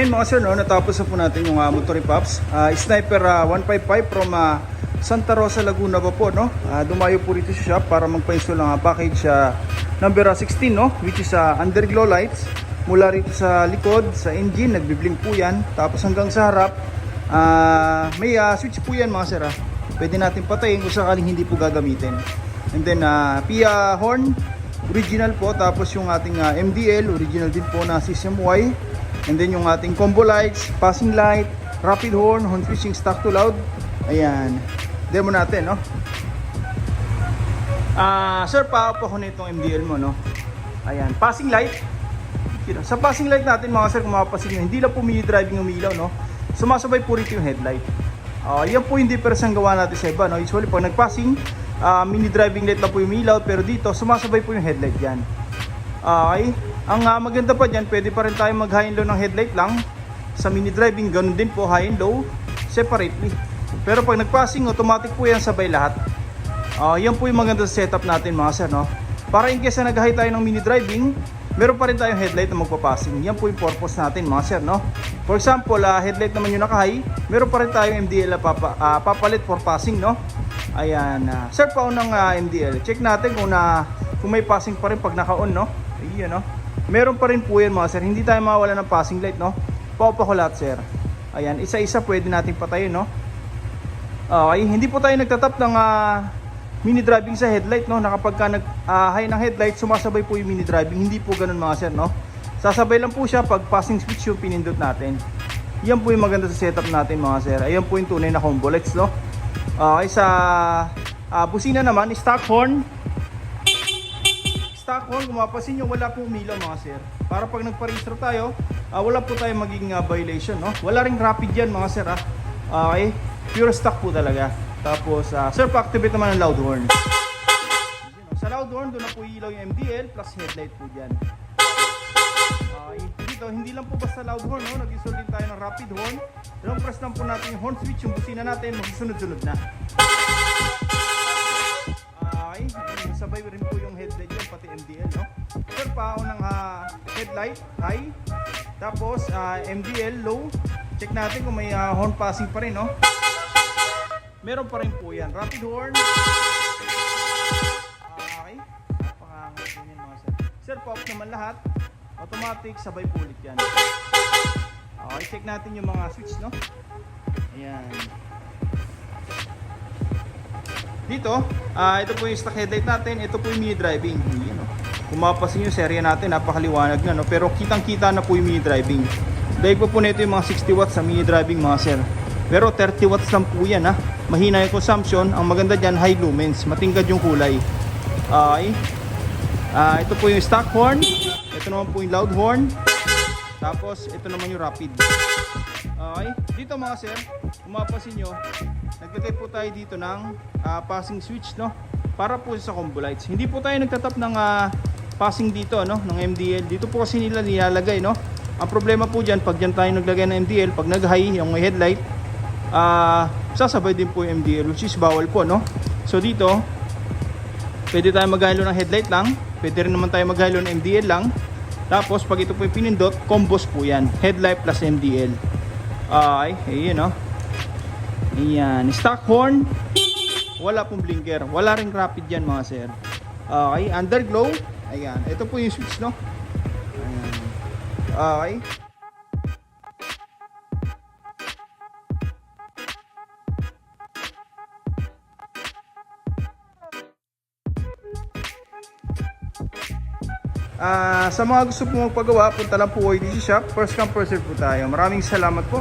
Ngayon mga sir, no, natapos na po natin yung Motory Pops. Sniper 155 from Santa Rosa, Laguna pa po. No? Dumayo po rito sa shop para magpa-install ng package number 16, no? Which is underglow lights. Mula rito sa likod, sa engine, nagbiblink po yan. Tapos hanggang sa harap, may switch po yan mga sir. Pwede natin patayin kung sakaling hindi po gagamitin. And then PIA horn, original po. Tapos yung ating MDL, original din po na System Y. And then yung ating combo lights, passing light, rapid horn, horn switching, stock to loud. Ayan, demo natin, no? Sir, pa-up ako nitong MDL mo, no? Ayan, passing light. Sa passing light natin mga sir, kung mapapansin nyo, hindi lang po mini driving umilaw, no? Sumasabay po rito yung headlight. Yan po yung difference ang gawa natin sa iba, no? Usually pag nag-passing, mini driving light lang po yung umilaw, pero dito sumasabay po yung headlight dyan. Okay, ang maganda pa dyan, pwede pa rin tayo mag high and low ng headlight lang. Sa mini driving, ganun din po, high and low separately. Pero pag nag-passing, automatic po yan sabay lahat. Yan po yung maganda sa setup natin mga sir, no? Para in case na nag-high tayo ng mini driving, meron pa rin tayong headlight na magpa-passing. Yan po yung purpose natin mga sir, no? For example, headlight naman yung naka-high, meron pa rin tayong MDL na papalit for passing, no? Ayan, sir, paunang MDL. Check natin kung may passing pa rin pag naka-on, no? Ayan, no? Meron pa rin po yan mga sir. Hindi tayo mawala ng passing light, no? Paupa ko lahat, sir. Ayan, isa-isa pwede nating patayin, no? Okay, hindi po tayo nagtatap ng mini driving sa headlight, no? Na kapag high ng headlight, sumasabay po yung mini driving. Hindi po ganun mga sir, no? Sasabay lang po siya pag passing switch yung pinindot natin. Yan po yung maganda sa setup natin mga sir. Ayan po yung tunay na combo lights, no? Okay, sa busina naman, stock horn. Stock horn, kung mapasin nyo, wala po umilaw mga sir. Para pag nagpa-register tayo, wala po tayong maging violation, no? Wala ring rapid yan mga sir, Okay, pure stock po talaga. Tapos, sir, pa-activate naman ang loud horn. Sa loud horn, doon na po ilaw yung MDL plus headlight po dyan. Dito, hindi lang po basta loud horn, no? Nag-install din tayo ng rapid horn. Long press lang po natin yung horn switch, yung busina natin, magsusunod-sunod na. Okay, sabay rin po yung headlight dyan, pati MDL, no? Sir, paon ng headlight, high. Tapos, MDL, low. Check natin kung may horn passing pa rin, no? Meron pa rin po yan. Rapid horn. Okay. Napakangat din yan mga sir. Sir, pop naman lahat. Automatic, sabay po ulit yan. Okay, check natin yung mga switch, no? Ayan. Dito, ito po yung stock headlight natin. Ito po yung mini driving. Ayan, no? Kung mapasin yung serya natin, napakaliwanag na, no? Pero kitang-kita na po yung mini driving. Dahil po nito yung mga 60 watts sa mini driving mga sir. Pero 30 watts lang po yan, ha? Mahina yung consumption. Ang maganda dyan, high lumens. Matingkad yung kulay. Okay. Ito po yung stock horn. Ito naman po yung loud horn. Tapos, ito naman yung rapid. Okay. Dito mga sir, kung mapasin nyo, naglagay po tayo dito ng passing switch, no? Para po sa combo lights. Hindi po tayo nagtatap ng passing dito, no? Ng MDL. Dito po kasi nila nilalagay, no? Ang problema po dyan, pag dyan tayo naglagay ng MDL, pag nag-high yung may headlight, sasabay din po yung MDL, which is bawal po, no? So dito, pwede tayo mag-hilo ng headlight lang, pwede rin naman tayo mag-hilo ng MDL lang. Tapos pag ito po yung pinindot, combos po yan, headlight plus MDL. Okay, ayun, no? Ayan, stock horn, wala pong blinker, wala ring rapid yan mga sir. Okay, underglow, ayan, ito po yung switch, no? Ayan. Okay. Sa mga gusto po magpagawa, punta lang po kayo dito sa shop. First come, first serve po tayo. Maraming salamat po.